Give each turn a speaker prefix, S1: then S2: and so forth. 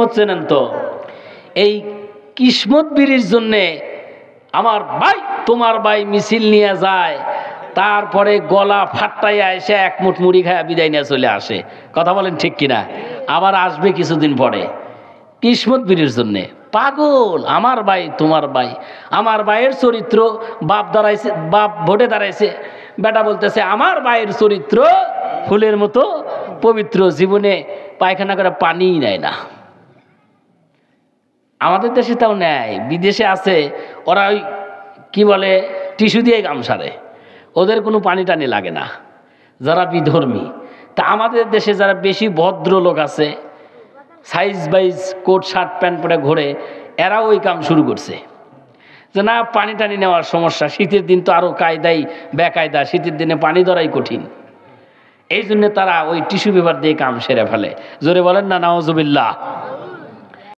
S1: হচ্ছে না তো এই কিসমত বিড়ির জন্যে আমার ভাই তোমার ভাই মিছিল নিয়ে যায়, তারপরে গলা ফাটাইয়া এসে এক মুঠ মুড়ি খায়া বিদায় নিয়ে চলে আসে। কথা বলেন ঠিক কিনা? আবার আসবে কিছুদিন পরে কিসমত বিড়ির জন্যে। পাগল, আমার ভাই তোমার ভাই, আমার ভাইয়ের চরিত্র বাপ দাঁড়াইছে, বাপ ভোটে দাঁড়াইছে, বেটা বলতেছে আমার ভাইয়ের চরিত্র ফুলের মতো পবিত্র, জীবনে পায়খানা করে পানিই নেয় না। আমাদের দেশে তাও নেয়, বিদেশে আছে ওরা ওই কি বলে টিস্যু দিয়ে গাম সারে, ওদের কোনো পানি টানি লাগে না যারা বিধর্মী। তা আমাদের দেশে যারা বেশি ভদ্র লোক আছে, সাইজ বাইজ কোট শার্ট প্যান্ট পরে ঘোরে, এরা ওই কাম শুরু করছে যে না পানি টানি নেওয়ার সমস্যা, শীতের দিন তো আরও কায়দাই বেকায়দা, শীতের দিনে পানি ধরাই কঠিন, এই জন্য তারা ওই টিস্যু পেপার দিয়ে কাম সেরে ফেলে। জোরে বলেন না নাউজুবিল্লাহ।